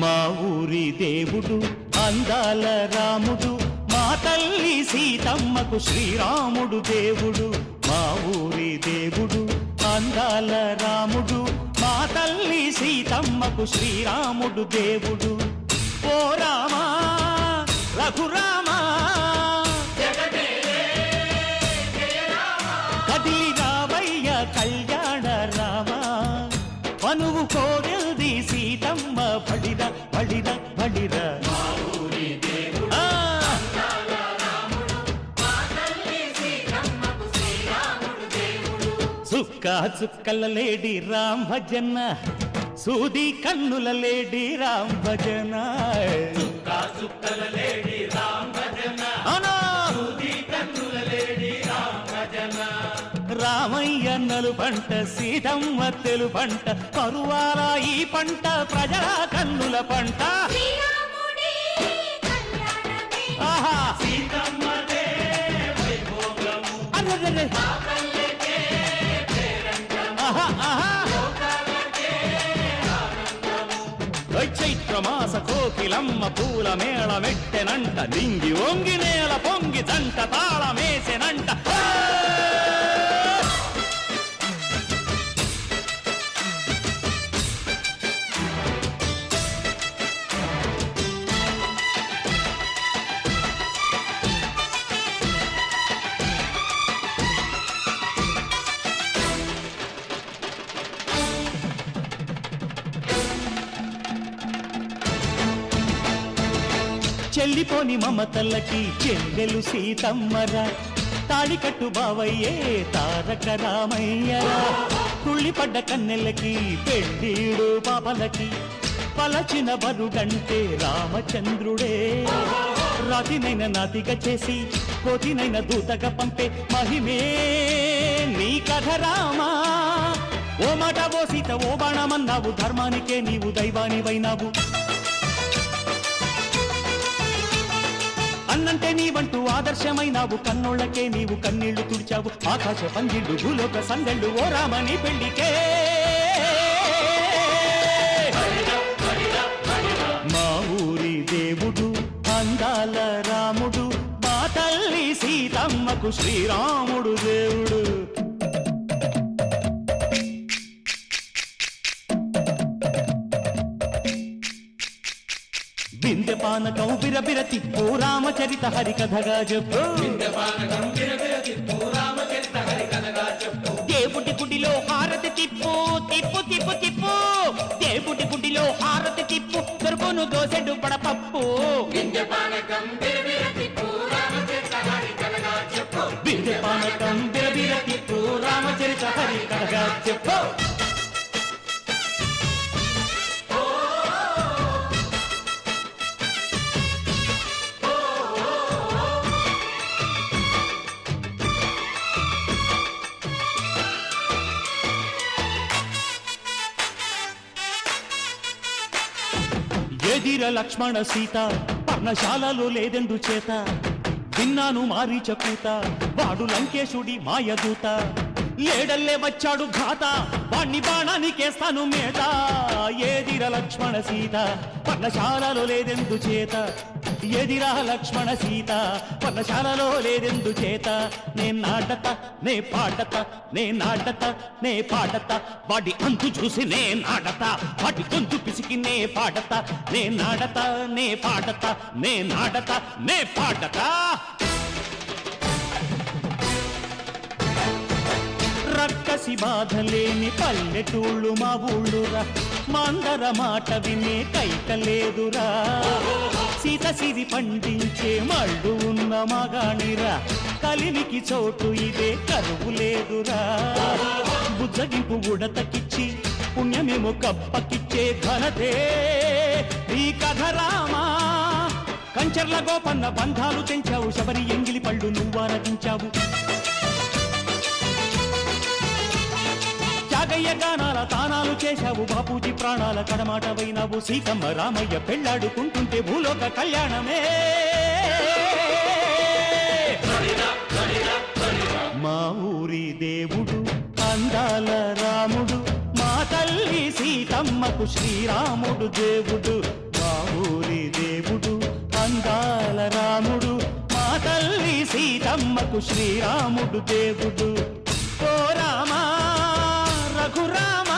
మా ఊరి దేవుడు అందాల రాముడు, మా తల్లి సీతమ్మకు శ్రీరాముడు దేవుడు. మా ఊరి దేవుడు అందాల రాముడు, మా తల్లి సీతమ్మకు శ్రీరాముడు దేవుడు. ఓ రామా రఘురామా కదిలి రావయ్య కళ్యాణ రామా, మనువు కోగెల్ది సీతమ్మ బడిర బడిర బడిర. సుక్క చుక్కల లేడి రామ్ భజన, సూది కన్నుల లేడి రామ్ భజన. రామయ్య నలు పంట సీతమ్మ తెలు పంట, కరువాల ఈ పంట ప్రజల కన్నుల పంట. చైత్రమాస కోకిలమ్మ పూల మేళ మెట్టెనంట, నింగి ఒంగి నేల పొంగి జంట తాళమేసెనంట. చెల్లిపోని మమతల్లకి చెల్లెలు సీతమ్మరా, తాళికట్టు బావయ్యే తారక రామయ్యరా. తుళ్ళిపడ్డ కన్నెలకి పెళ్ళీడు పాపలకి, పలచిన బరుగంటే రామచంద్రుడే. రాతినైన నాతిగా చేసి కోతినైన దూతగా పంపే మహిమే నీ కథ రామా. ఓ మాట ఓ సీత ఓ బాణమన్నావు, ధర్మానికే నీవు దైవానివైనావు. అన్నంటే నీవంటూ ఆదర్శమైనావు, కన్నోళ్ళకే నీవు కన్నీళ్లు తుడిచావు. ఆకాశ పందిళ్ళు భూలోక సందళ్ళు ఓ రామని పెళ్లికే. మా ఊరి దేవుడు అందాల రాముడు, మా తల్లి సీతమ్మకు శ్రీరాముడు దేవుడు. బిందెపానకం బిరబిర తిప్పు రామచరిత హరికథగా చెప్పు. దేవుడి గుడిలో హారతి తిప్పు తిప్పు తిప్పు తిప్పు, దేవుడి గుడిలో హారతి తిప్పు, దొరుకును దోసెడు పడపప్పు. బిందెపానకం బిరబిర తిప్పు రామచరిత హరికథగా చెప్పు. ఎదిర లక్ష్మణ సీత పర్ణశాలలో లేదెందు చేత, విన్నాను మారీచ కూత వాడు లంకేశుడి మాయదూత. లేడల్లే వచ్చాడు ఘాత, వాణ్ణి బాణానికేస్తాను మేత. ఎదిర లక్ష్మణ సీత పర్ణశాలలో లేదెందు చేత, ఎదిరా లక్ష్మణ సీత పర్ణశాలలో లేదెందు చేత. నే నాటత నే పాటత నే నాటత నే పాటత, వాడి అంతు చూసి నే నాడత, వాడి గొంతు పిసికి నే పాడత. నే నాడత నే పాడత నే నాడత నే పాడత. రక్కసి బాధలేని పల్లెటూళ్ళు మా ఊళ్ళురా, మందర మాట వినే కైకలేదురా. సీత సిరి పండించే మళ్ళు ఉన్న మగాణిరా కలిమికి చోటు ఇదే కరువు లేదురా బుజ్జగింపు ఉడతకిచ్చి పుణ్యమేమో కప్పకిచ్చే ఘనతే ఈ కథ రామా కంచర్ల గోపన్న బంధాలు తెంచావు శబరి ఎంగిలి పళ్ళు నువ్వారగించావు త్యాగయ్య గానాల తానాలు చేశావు బాపూజీ ప్రాణాల కడమాట వైనావు సీతమ్మ రామయ్య పెళ్ళాడుకుంటుంటే భూలోక కళ్యాణమే మా ఊరి దేవుడు అందాల రాముడు మా తల్లి సీతమ్మకు శ్రీరాముడు దేవుడు మా ఊరి దేవుడు అందాల రాముడు మా తల్లి సీతమ్మకు శ్రీరాముడు దేవుడు ఓ రామా రఘురామ